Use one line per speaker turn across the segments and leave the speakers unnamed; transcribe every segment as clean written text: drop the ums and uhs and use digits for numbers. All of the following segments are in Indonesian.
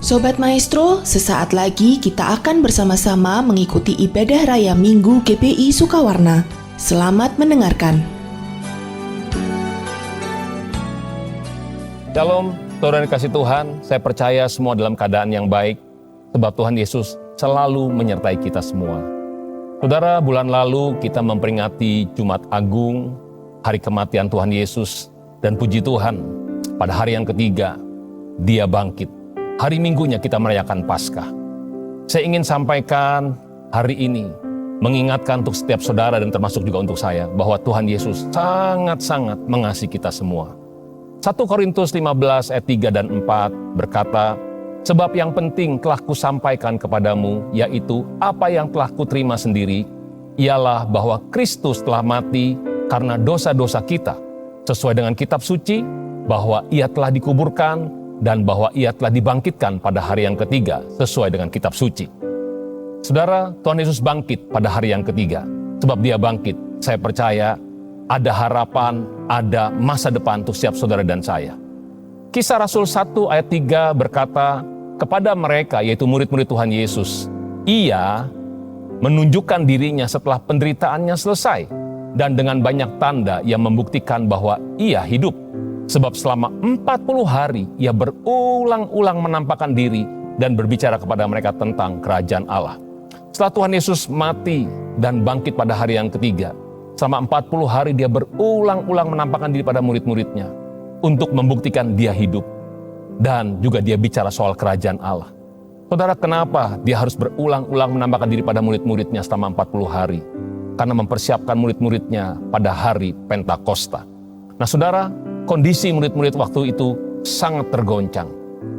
Sobat Maestro, sesaat lagi kita akan bersama-sama mengikuti ibadah raya Minggu GPI Sukawarna. Selamat mendengarkan.
Shalom, saudara yang dikasih Tuhan, saya percaya semua dalam keadaan yang baik, sebab Tuhan Yesus selalu menyertai kita semua. Saudara, bulan lalu kita memperingati Jumat Agung, hari kematian Tuhan Yesus, dan puji Tuhan, pada hari yang ketiga, Dia bangkit. Hari Minggunya kita merayakan Paskah. Saya ingin sampaikan hari ini, mengingatkan untuk setiap saudara dan termasuk juga untuk saya, bahwa Tuhan Yesus sangat-sangat mengasihi kita semua. 1 Korintus 15 ayat 3 dan 4 berkata, "Sebab yang penting telah kusampaikan kepadamu, yaitu apa yang telah kuterima sendiri, ialah bahwa Kristus telah mati karena dosa-dosa kita, sesuai dengan kitab suci, bahwa Ia telah dikuburkan, dan bahwa Ia telah dibangkitkan pada hari yang ketiga, sesuai dengan kitab suci." Saudara, Tuhan Yesus bangkit pada hari yang ketiga. Sebab Dia bangkit, saya percaya ada harapan, ada masa depan untuk setiap saudara dan saya. Kisah Rasul 1 ayat 3 berkata, kepada mereka, yaitu murid-murid Tuhan Yesus, Ia menunjukkan dirinya setelah penderitaannya selesai, dan dengan banyak tanda Ia membuktikan bahwa Ia hidup. Sebab selama 40 hari Ia berulang-ulang menampakkan diri dan berbicara kepada mereka tentang kerajaan Allah. Setelah Tuhan Yesus mati dan bangkit pada hari yang ketiga, selama 40 hari Dia berulang-ulang menampakkan diri pada murid-muridnya untuk membuktikan Dia hidup. Dan juga Dia bicara soal kerajaan Allah. Saudara, kenapa Dia harus berulang-ulang menampakkan diri pada murid-muridnya selama 40 hari? Karena mempersiapkan murid-muridnya pada hari Pentakosta. Nah saudara, kondisi murid-murid waktu itu sangat tergoncang.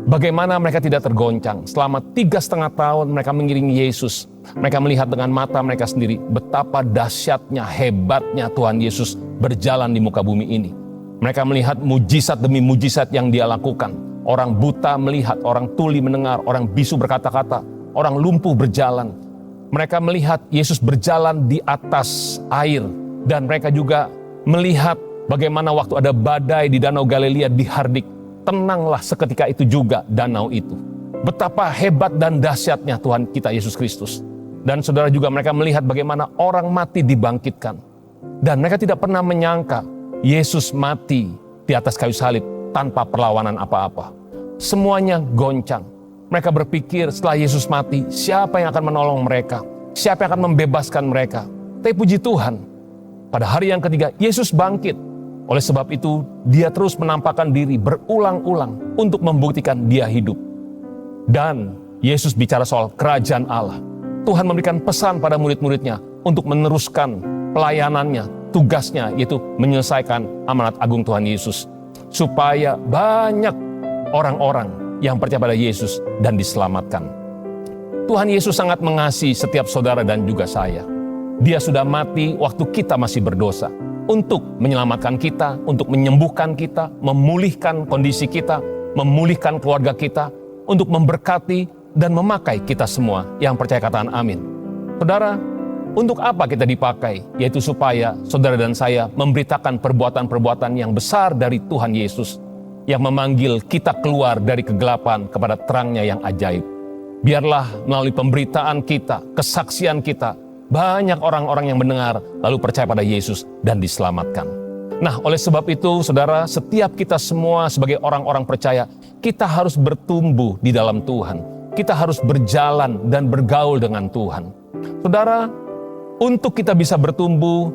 Bagaimana mereka tidak tergoncang? Selama 3,5 tahun mereka mengiringi Yesus. Mereka melihat dengan mata mereka sendiri betapa dahsyatnya, hebatnya Tuhan Yesus berjalan di muka bumi ini. Mereka melihat mujizat demi mujizat yang Dia lakukan. Orang buta melihat, orang tuli mendengar, orang bisu berkata-kata, orang lumpuh berjalan. Mereka melihat Yesus berjalan di atas air. Dan mereka juga melihat bagaimana waktu ada badai di Danau Galilea dihardik, tenanglah seketika itu juga danau itu. Betapa hebat dan dahsyatnya Tuhan kita Yesus Kristus. Dan saudara juga mereka melihat bagaimana orang mati dibangkitkan. Dan mereka tidak pernah menyangka Yesus mati di atas kayu salib tanpa perlawanan apa-apa. Semuanya goncang. Mereka berpikir setelah Yesus mati, siapa yang akan menolong mereka? Siapa yang akan membebaskan mereka? Tapi puji Tuhan, pada hari yang ketiga Yesus bangkit. Oleh sebab itu, Dia terus menampakkan diri berulang-ulang untuk membuktikan Dia hidup. Dan Yesus bicara soal kerajaan Allah. Tuhan memberikan pesan pada murid-muridnya untuk meneruskan pelayanannya, tugasnya, yaitu menyelesaikan amanat agung Tuhan Yesus. Supaya banyak orang-orang yang percaya pada Yesus dan diselamatkan. Tuhan Yesus sangat mengasihi setiap saudara dan juga saya. Dia sudah mati waktu kita masih berdosa. Untuk menyelamatkan kita, untuk menyembuhkan kita, memulihkan kondisi kita, memulihkan keluarga kita, untuk memberkati dan memakai kita semua yang percaya katakan amin. Saudara, untuk apa kita dipakai? Yaitu supaya saudara dan saya memberitakan perbuatan-perbuatan yang besar dari Tuhan Yesus, yang memanggil kita keluar dari kegelapan kepada terangnya yang ajaib. Biarlah melalui pemberitaan kita, kesaksian kita, banyak orang-orang yang mendengar lalu percaya pada Yesus dan diselamatkan. Nah, oleh sebab itu, saudara, setiap kita semua sebagai orang-orang percaya, kita harus bertumbuh di dalam Tuhan. Kita harus berjalan dan bergaul dengan Tuhan. Saudara, untuk kita bisa bertumbuh,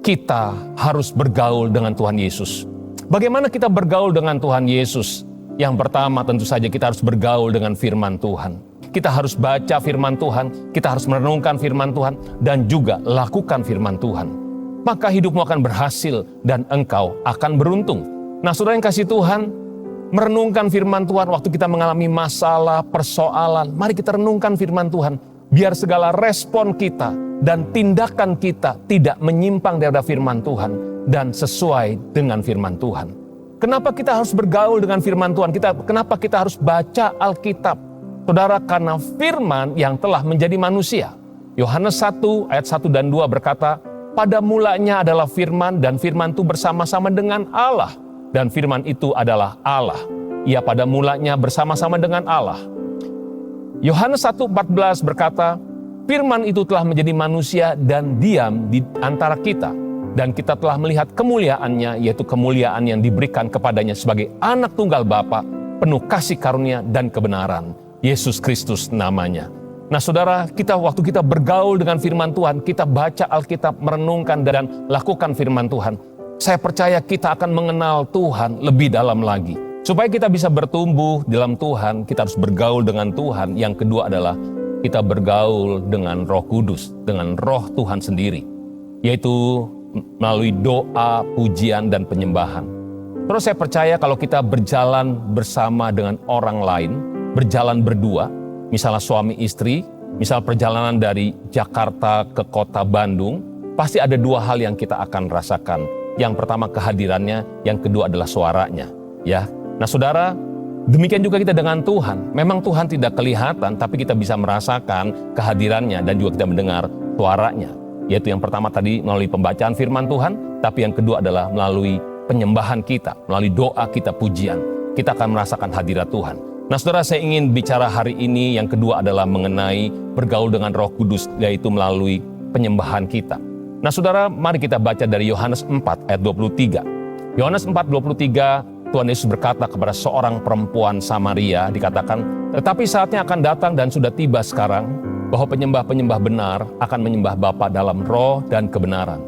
kita harus bergaul dengan Tuhan Yesus. Bagaimana kita bergaul dengan Tuhan Yesus? Yang pertama tentu saja kita harus bergaul dengan firman Tuhan. Kita harus baca firman Tuhan, kita harus merenungkan firman Tuhan, dan juga lakukan firman Tuhan. Maka hidupmu akan berhasil dan engkau akan beruntung. Nah saudara yang kasih Tuhan, merenungkan firman Tuhan waktu kita mengalami masalah, persoalan, mari kita renungkan firman Tuhan. Biar segala respon kita dan tindakan kita tidak menyimpang dari firman Tuhan dan sesuai dengan firman Tuhan. Kenapa kita harus bergaul dengan firman Tuhan? Kenapa kita harus baca Alkitab? Saudara, karena firman yang telah menjadi manusia. Yohanes 1 ayat 1 dan 2 berkata, pada mulanya adalah firman dan firman itu bersama-sama dengan Allah. Dan firman itu adalah Allah. Ia pada mulanya bersama-sama dengan Allah. Yohanes 1:14 berkata, firman itu telah menjadi manusia dan diam di antara kita. Dan kita telah melihat kemuliaannya, yaitu kemuliaan yang diberikan kepadanya sebagai anak tunggal Bapa, penuh kasih karunia dan kebenaran. Yesus Kristus namanya. Nah saudara, waktu kita bergaul dengan firman Tuhan, kita baca Alkitab, merenungkan dan lakukan firman Tuhan, saya percaya kita akan mengenal Tuhan lebih dalam lagi. Supaya kita bisa bertumbuh dalam Tuhan, kita harus bergaul dengan Tuhan. Yang kedua adalah kita bergaul dengan Roh Kudus, dengan Roh Tuhan sendiri, yaitu melalui doa, pujian, dan penyembahan. Terus saya percaya kalau kita berjalan bersama dengan orang lain, berjalan berdua, misalnya suami istri, misal perjalanan dari Jakarta ke kota Bandung, pasti ada dua hal yang kita akan rasakan. Yang pertama kehadirannya, yang kedua adalah suaranya. Ya, nah saudara, demikian juga kita dengan Tuhan. Memang Tuhan tidak kelihatan, tapi kita bisa merasakan kehadirannya dan juga kita mendengar suaranya. Yaitu yang pertama tadi melalui pembacaan firman Tuhan, tapi yang kedua adalah melalui penyembahan kita, melalui doa kita, pujian. Kita akan merasakan hadirat Tuhan. Nah saudara, saya ingin bicara hari ini yang kedua adalah mengenai bergaul dengan Roh Kudus, yaitu melalui penyembahan kita. Nah saudara, mari kita baca dari Yohanes 4 ayat 23. Yohanes 4:23, Tuhan Yesus berkata kepada seorang perempuan Samaria, dikatakan, tetapi saatnya akan datang dan sudah tiba sekarang, bahwa penyembah-penyembah benar akan menyembah Bapa dalam roh dan kebenaran.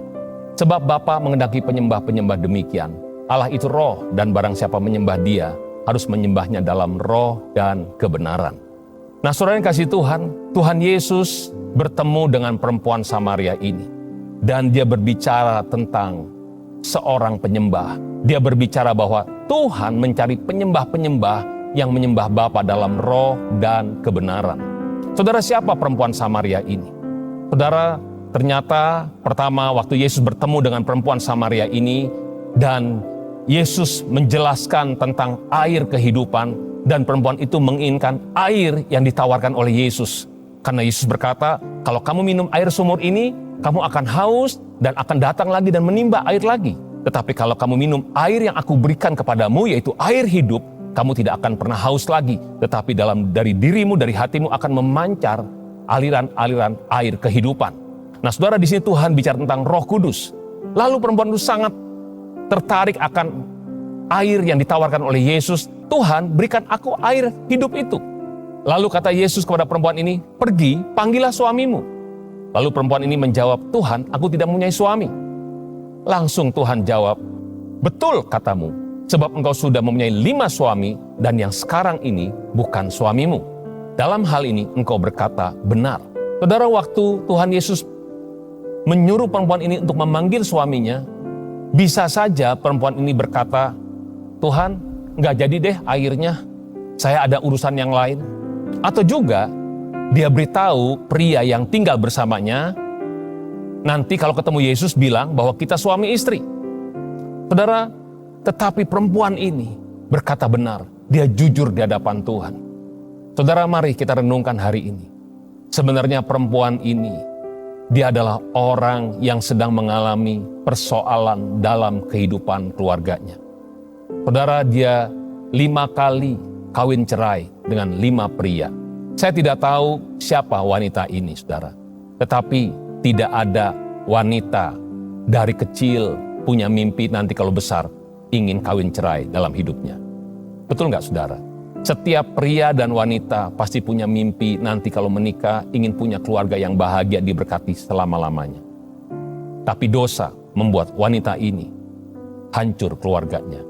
Sebab Bapa mengendaki penyembah-penyembah demikian. Allah itu roh, dan barang siapa menyembah Dia, harus menyembahnya dalam roh dan kebenaran. Nah saudara yang kasih Tuhan, Tuhan Yesus bertemu dengan perempuan Samaria ini. Dan Dia berbicara tentang seorang penyembah. Dia berbicara bahwa Tuhan mencari penyembah-penyembah yang menyembah Bapa dalam roh dan kebenaran. Saudara, siapa perempuan Samaria ini? Saudara, ternyata pertama waktu Yesus bertemu dengan perempuan Samaria ini dan Yesus menjelaskan tentang air kehidupan dan perempuan itu menginginkan air yang ditawarkan oleh Yesus. Karena Yesus berkata, kalau kamu minum air sumur ini, kamu akan haus dan akan datang lagi dan menimba air lagi. Tetapi kalau kamu minum air yang aku berikan kepadamu, yaitu air hidup, kamu tidak akan pernah haus lagi. Tetapi dari dirimu, dari hatimu akan memancar aliran-aliran air kehidupan. Nah saudara, di sini Tuhan bicara tentang Roh Kudus. Lalu perempuan itu sangat tertarik akan air yang ditawarkan oleh Yesus. Tuhan, berikan aku air hidup itu. Lalu kata Yesus kepada perempuan ini, pergi, panggillah suamimu. Lalu perempuan ini menjawab, Tuhan, aku tidak mempunyai suami. Langsung Tuhan jawab, betul katamu, sebab engkau sudah mempunyai 5 suami, dan yang sekarang ini bukan suamimu. Dalam hal ini engkau berkata benar. Saudara, waktu Tuhan Yesus menyuruh perempuan ini untuk memanggil suaminya, bisa saja perempuan ini berkata, Tuhan, nggak jadi deh airnya, saya ada urusan yang lain. Atau juga dia beritahu pria yang tinggal bersamanya, nanti kalau ketemu Yesus bilang bahwa kita suami istri. Saudara, tetapi perempuan ini berkata benar, dia jujur di hadapan Tuhan. Saudara, mari kita renungkan hari ini. Sebenarnya perempuan ini, dia adalah orang yang sedang mengalami persoalan dalam kehidupan keluarganya. Saudara, dia 5 kali kawin cerai dengan 5 pria. Saya tidak tahu siapa wanita ini, saudara. Tetapi tidak ada wanita dari kecil punya mimpi nanti kalau besar ingin kawin cerai dalam hidupnya. Betul nggak, saudara? Setiap pria dan wanita pasti punya mimpi nanti kalau menikah ingin punya keluarga yang bahagia diberkati selama-lamanya. Tapi dosa membuat wanita ini hancur keluarganya.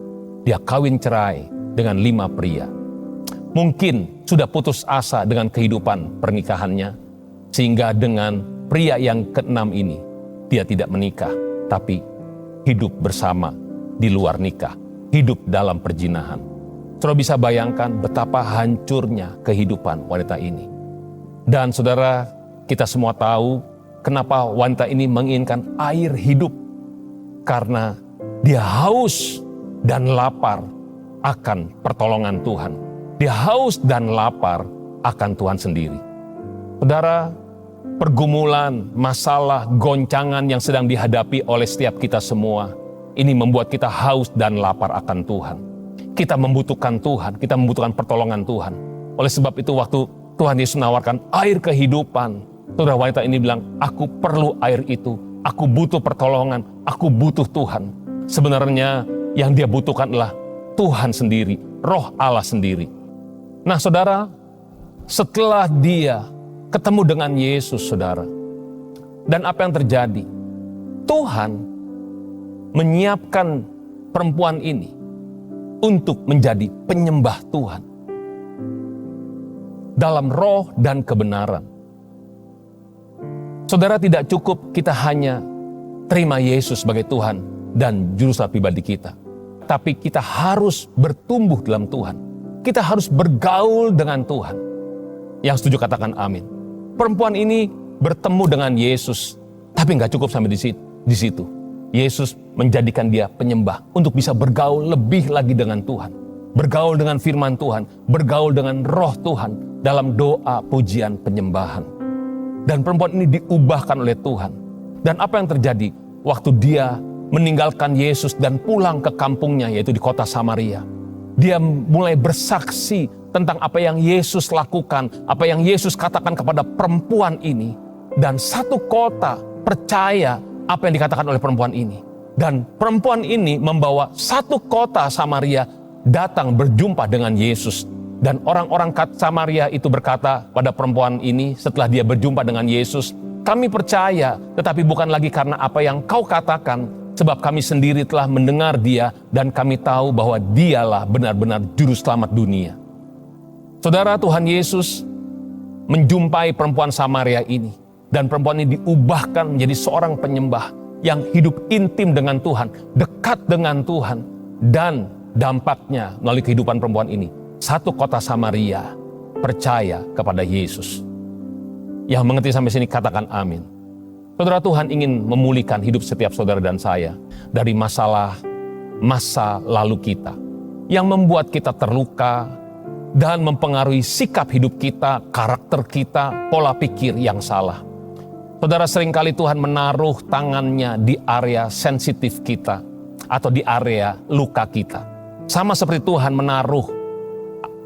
Dia kawin cerai dengan 5 pria. Mungkin sudah putus asa dengan kehidupan pernikahannya, sehingga dengan pria yang ke-6 ini dia tidak menikah, tapi hidup bersama di luar nikah, hidup dalam perjinahan. Saudara bisa bayangkan betapa hancurnya kehidupan wanita ini. Dan saudara, kita semua tahu kenapa wanita ini menginginkan air hidup. Karena dia haus dan lapar akan pertolongan Tuhan. Dia haus dan lapar akan Tuhan sendiri. Saudara, pergumulan, masalah, goncangan yang sedang dihadapi oleh setiap kita semua, ini membuat kita haus dan lapar akan Tuhan. Kita membutuhkan Tuhan, kita membutuhkan pertolongan Tuhan. Oleh sebab itu waktu Tuhan Yesus menawarkan air kehidupan. Saudara, wanita ini bilang, aku perlu air itu. Aku butuh pertolongan. Aku butuh Tuhan. Sebenarnya yang dia butuhkan adalah Tuhan sendiri, Roh Allah sendiri. Nah saudara, setelah dia ketemu dengan Yesus, saudara, dan apa yang terjadi? Tuhan menyiapkan perempuan ini untuk menjadi penyembah Tuhan dalam roh dan kebenaran. Saudara, tidak cukup kita hanya terima Yesus sebagai Tuhan dan juru selamat pribadi kita, tapi kita harus bertumbuh dalam Tuhan. Kita harus bergaul dengan Tuhan. Yang setuju katakan amin. Perempuan ini bertemu dengan Yesus, tapi nggak cukup sampai di situ. Yesus menjadikan dia penyembah untuk bisa bergaul lebih lagi dengan Tuhan. Bergaul dengan firman Tuhan, bergaul dengan roh Tuhan dalam doa, pujian, penyembahan. Dan perempuan ini diubahkan oleh Tuhan. Dan apa yang terjadi waktu dia meninggalkan Yesus dan pulang ke kampungnya, yaitu di kota Samaria. Dia mulai bersaksi tentang apa yang Yesus lakukan, apa yang Yesus katakan kepada perempuan ini. Dan satu kota percaya apa yang dikatakan oleh perempuan ini. Dan perempuan ini membawa satu kota Samaria datang berjumpa dengan Yesus. Dan orang-orang Samaria itu berkata pada perempuan ini setelah dia berjumpa dengan Yesus, kami percaya, tetapi bukan lagi karena apa yang kau katakan, sebab kami sendiri telah mendengar dia dan kami tahu bahwa dialah benar-benar juru selamat dunia. Saudara, Tuhan Yesus menjumpai perempuan Samaria ini. Dan perempuan ini diubahkan menjadi seorang penyembah yang hidup intim dengan Tuhan, dekat dengan Tuhan. Dan dampaknya melalui kehidupan perempuan ini, satu kota Samaria percaya kepada Yesus. Yang mengerti sampai sini katakan amin. Saudara, Tuhan ingin memulihkan hidup setiap saudara dan saya dari masalah masa lalu kita yang membuat kita terluka dan mempengaruhi sikap hidup kita, karakter kita, pola pikir yang salah. Saudara, seringkali Tuhan menaruh tangannya di area sensitif kita atau di area luka kita. Sama seperti Tuhan menaruh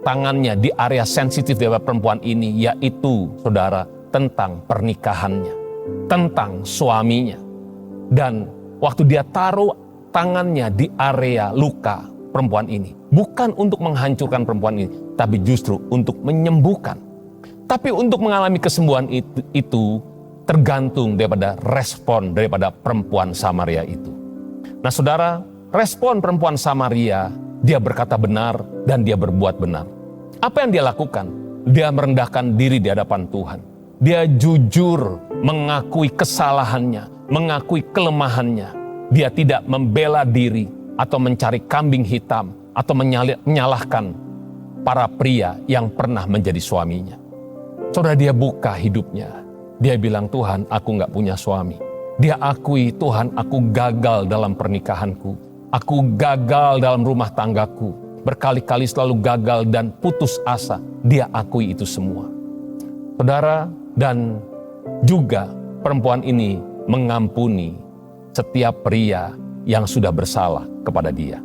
tangannya di area sensitif dari perempuan ini, yaitu saudara, tentang pernikahannya, tentang suaminya. Dan waktu dia taruh tangannya di area luka perempuan ini, bukan untuk menghancurkan perempuan ini, tapi justru untuk menyembuhkan. Tapi untuk mengalami kesembuhan itu tergantung daripada respon daripada perempuan Samaria itu. Nah saudara, respon perempuan Samaria, dia berkata benar dan dia berbuat benar. Apa yang dia lakukan? Dia merendahkan diri di hadapan Tuhan. Dia jujur mengakui kesalahannya, mengakui kelemahannya. Dia tidak membela diri atau mencari kambing hitam atau menyalahkan para pria yang pernah menjadi suaminya. Saudara, dia buka hidupnya. Dia bilang, Tuhan, aku gak punya suami. Dia akui, Tuhan, aku gagal dalam pernikahanku. Aku gagal dalam rumah tanggaku. Berkali-kali selalu gagal dan putus asa. Dia akui itu semua. Saudara, dan juga perempuan ini mengampuni setiap pria yang sudah bersalah kepada dia.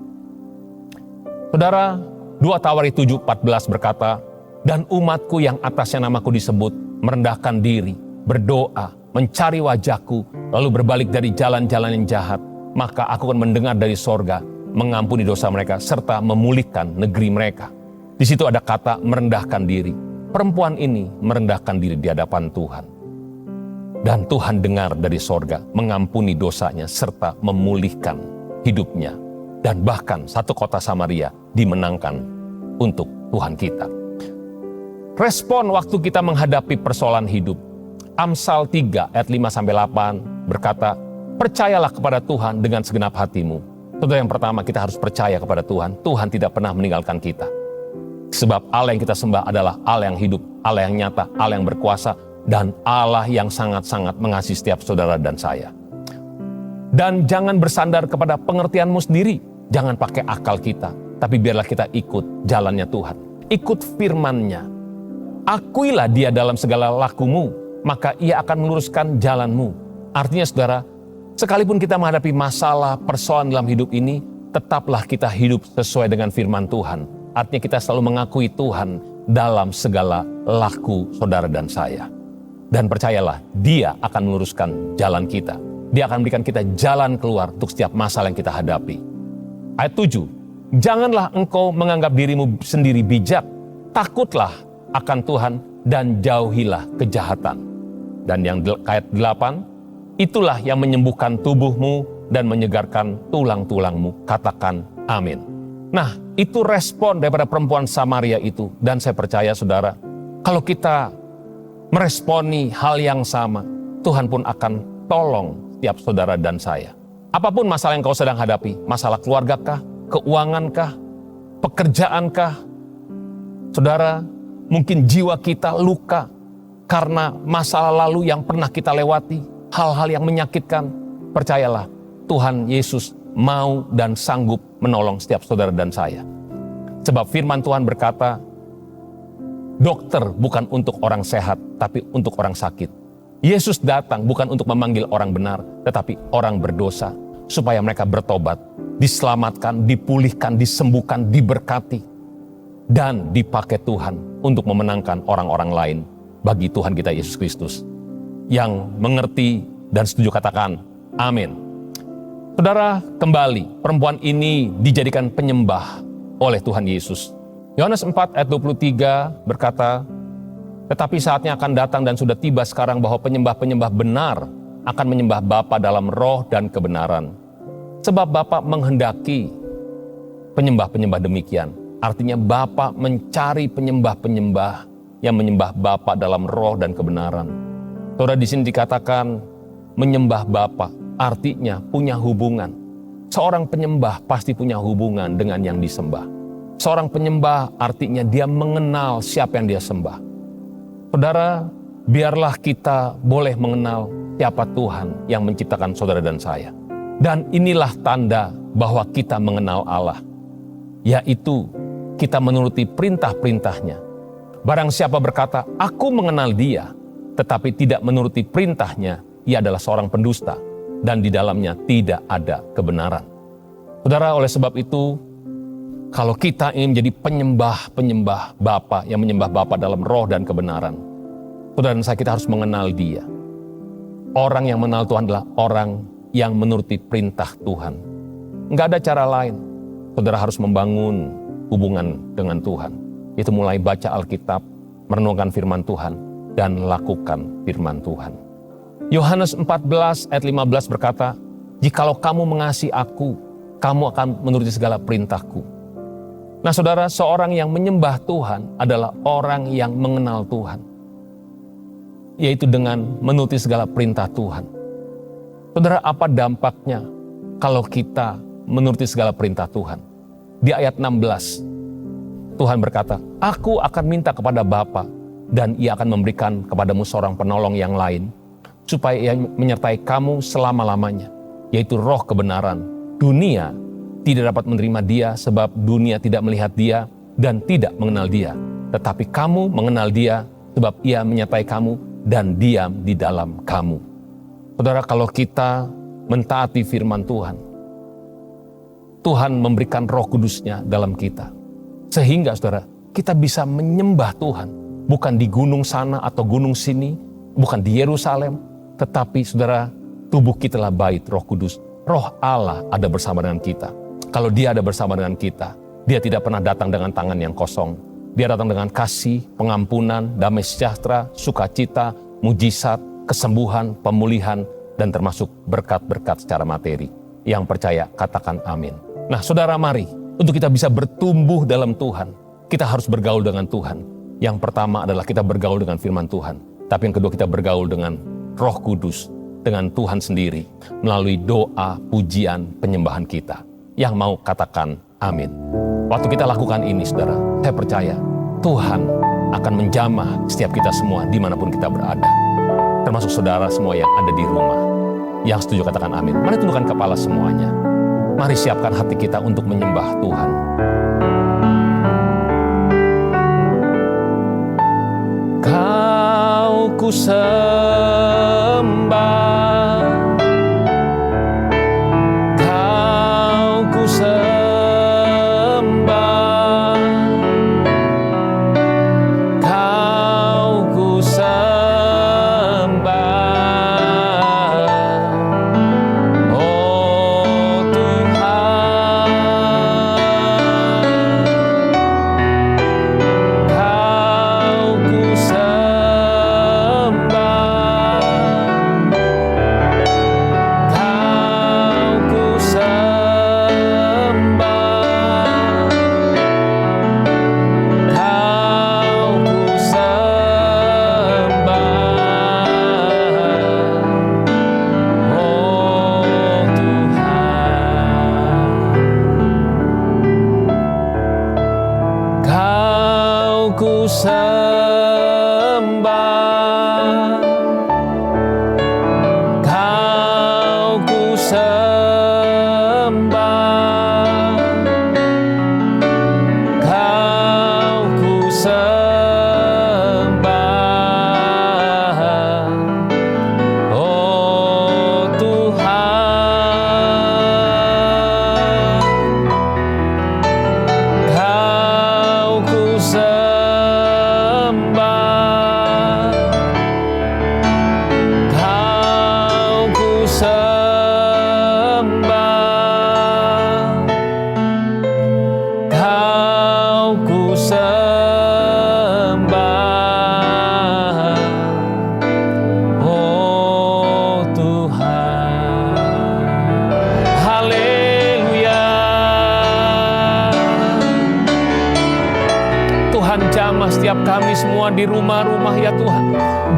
Saudara, 2 Tawari 7:14 berkata, dan umatku yang atasnya namaku disebut, merendahkan diri, berdoa, mencari wajahku, lalu berbalik dari jalan-jalan yang jahat, maka aku akan mendengar dari sorga, mengampuni dosa mereka, serta memulihkan negeri mereka. Di situ ada kata merendahkan diri. Perempuan ini merendahkan diri di hadapan Tuhan. Dan Tuhan dengar dari sorga, mengampuni dosanya, serta memulihkan hidupnya. Dan bahkan satu kota Samaria dimenangkan untuk Tuhan kita. Respon waktu kita menghadapi persoalan hidup. Amsal 3 ayat 5-8 berkata, percayalah kepada Tuhan dengan segenap hatimu. Saudara, yang pertama kita harus percaya kepada Tuhan. Tuhan tidak pernah meninggalkan kita. Sebab Allah yang kita sembah adalah Allah yang hidup, Allah yang nyata, Allah yang berkuasa, dan Allah yang sangat-sangat mengasihi setiap saudara dan saya. Dan jangan bersandar kepada pengertianmu sendiri. Jangan pakai akal kita, tapi biarlah kita ikut jalannya Tuhan. Ikut firman-Nya. Akuilah dia dalam segala lakumu, maka ia akan meluruskan jalanmu. Artinya saudara, sekalipun kita menghadapi masalah, persoalan dalam hidup ini, tetaplah kita hidup sesuai dengan firman Tuhan. Artinya kita selalu mengakui Tuhan, dalam segala laku saudara dan saya. Dan percayalah, Dia akan meluruskan jalan kita. Dia akan berikan kita jalan keluar untuk setiap masalah yang kita hadapi. Ayat 7, janganlah engkau menganggap dirimu sendiri bijak, takutlah akan Tuhan dan jauhilah kejahatan. Dan yang ayat 8, itulah yang menyembuhkan tubuhmu dan menyegarkan tulang-tulangmu. Katakan amin. Nah, itu respon daripada perempuan Samaria itu. Dan saya percaya saudara, kalau kita meresponi hal yang sama, Tuhan pun akan tolong setiap saudara dan saya. Apapun masalah yang kau sedang hadapi, masalah keluargakah, keuangankah, pekerjaankah, saudara, mungkin jiwa kita luka karena masalah lalu yang pernah kita lewati, hal-hal yang menyakitkan. Percayalah, Tuhan Yesus mau dan sanggup menolong setiap saudara dan saya. Sebab firman Tuhan berkata, dokter bukan untuk orang sehat, tapi untuk orang sakit. Yesus datang bukan untuk memanggil orang benar, tetapi orang berdosa, supaya mereka bertobat, diselamatkan, dipulihkan, disembuhkan, diberkati, dan dipakai Tuhan untuk memenangkan orang-orang lain bagi Tuhan kita Yesus Kristus. Yang mengerti dan setuju katakan, amin. Saudara, kembali, perempuan ini dijadikan penyembah oleh Tuhan Yesus. Yohanes 4 ayat 23 berkata, tetapi saatnya akan datang dan sudah tiba sekarang bahwa penyembah-penyembah benar akan menyembah Bapa dalam roh dan kebenaran. Sebab Bapa menghendaki penyembah-penyembah demikian. Artinya Bapa mencari penyembah-penyembah yang menyembah Bapa dalam roh dan kebenaran. Saudara, di sini dikatakan menyembah Bapa, artinya punya hubungan. Seorang penyembah pasti punya hubungan dengan yang disembah. Seorang penyembah artinya dia mengenal siapa yang dia sembah. Saudara, biarlah kita boleh mengenal siapa Tuhan yang menciptakan saudara dan saya. Dan inilah tanda bahwa kita mengenal Allah, yaitu kita menuruti perintah-perintahnya. Barang siapa berkata, aku mengenal Dia, tetapi tidak menuruti perintahnya, ia adalah seorang pendusta, dan di dalamnya tidak ada kebenaran. Saudara, oleh sebab itu, kalau kita ingin menjadi penyembah-penyembah Bapa yang menyembah Bapa dalam roh dan kebenaran, saudara dan saya, kita harus mengenal Dia. Orang yang mengenal Tuhan adalah orang yang menuruti perintah Tuhan. Enggak ada cara lain. Saudara harus membangun hubungan dengan Tuhan. Itu mulai baca Alkitab, merenungkan firman Tuhan, dan lakukan firman Tuhan. Yohanes 14 ayat 15 berkata, jikalau kamu mengasihi aku, kamu akan menuruti segala perintahku. Nah saudara, seorang yang menyembah Tuhan adalah orang yang mengenal Tuhan, yaitu dengan menuruti segala perintah Tuhan. Saudara, apa dampaknya kalau kita menuruti segala perintah Tuhan? Di ayat 16, Tuhan berkata, aku akan minta kepada Bapa dan Ia akan memberikan kepadamu seorang penolong yang lain, supaya Ia menyertai kamu selama-lamanya, yaitu roh kebenaran. Dunia tidak dapat menerima Dia sebab dunia tidak melihat Dia dan tidak mengenal Dia. Tetapi kamu mengenal Dia sebab Ia menyertai kamu dan diam di dalam kamu. Saudara, kalau kita mentaati firman Tuhan, Tuhan memberikan Roh Kudus-Nya dalam kita. Sehingga saudara, kita bisa menyembah Tuhan. Bukan di gunung sana atau gunung sini, bukan di Yerusalem, tetapi saudara, tubuh kita adalah bait Roh Kudus. Roh Allah ada bersama dengan kita. Kalau Dia ada bersama dengan kita, Dia tidak pernah datang dengan tangan yang kosong. Dia datang dengan kasih, pengampunan, damai sejahtera, sukacita, mujizat, kesembuhan, pemulihan, dan termasuk berkat-berkat secara materi. Yang percaya, katakan amin. Nah saudara, mari untuk kita bisa bertumbuh dalam Tuhan, kita harus bergaul dengan Tuhan. Yang pertama adalah kita bergaul dengan firman Tuhan. Tapi yang kedua, kita bergaul dengan Roh Kudus, dengan Tuhan sendiri, melalui doa, pujian, penyembahan kita. Yang mau katakan amin. Waktu kita lakukan ini saudara, saya percaya Tuhan akan menjamah setiap kita semua dimanapun kita berada. Termasuk saudara semua yang ada di rumah. Yang setuju katakan amin. Mari tundukkan kepala semuanya. Mari siapkan hati kita untuk menyembah Tuhan. Kau ku sembah, Kau ku sembah, ku sembah, Kau ku sembah, Kau ku sembah, oh Tuhan. Kau ku sembah, Kau ku sembah, Kau ku sembah, oh Tuhan. Haleluya. Tuhan, jamah setiap kami semua di rumah-rumah ya Tuhan.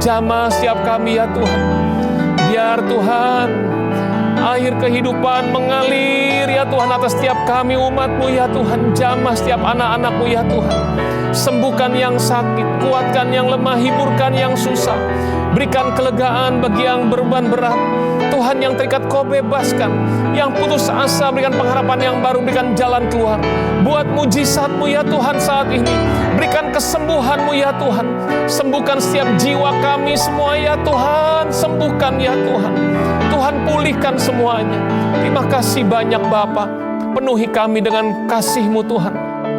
Jamah setiap kami ya Tuhan. Biar Tuhan, air kehidupan mengalir ya Tuhan atas setiap kami umat-Mu ya Tuhan. Jamah setiap anak-anak-Mu ya Tuhan. Sembuhkan yang sakit, kuatkan yang lemah, hiburkan yang susah. Berikan kelegaan bagi yang beban berat. Tuhan, yang terikat Kau bebaskan. Yang putus asa berikan pengharapan yang baru, berikan jalan keluar. Buat mujizat-Mu ya Tuhan saat ini. Berikan kesembuhan-Mu ya Tuhan. Sembuhkan setiap jiwa kami semua ya Tuhan. Sembuhkan ya Tuhan. Tuhan, pulihkan semuanya. Terima kasih banyak Bapa. Penuhi kami dengan kasih-Mu Tuhan.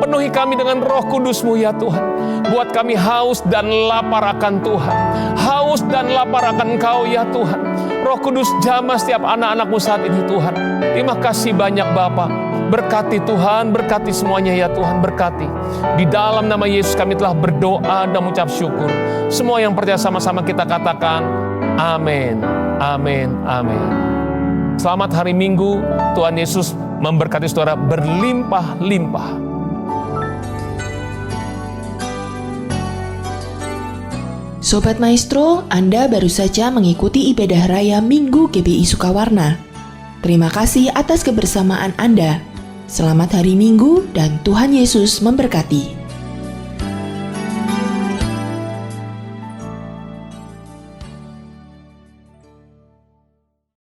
Penuhi kami dengan Roh Kudus-Mu ya Tuhan. Buat kami haus dan lapar akan Tuhan. Haus dan lapar akan Engkau ya Tuhan. Roh Kudus, jamah setiap anak-anak-Mu saat ini Tuhan. Terima kasih banyak Bapa. Berkati Tuhan, berkati semuanya ya Tuhan, berkati. Di dalam nama Yesus kami telah berdoa dan mengucap syukur. Semua yang percaya sama-sama kita katakan, amin, amin, amin. Selamat hari Minggu, Tuhan Yesus memberkati saudara berlimpah-limpah.
Sobat Maestro, Anda baru saja mengikuti ibadah raya Minggu GBI Sukawarna. Terima kasih atas kebersamaan Anda. Selamat hari Minggu dan Tuhan Yesus memberkati.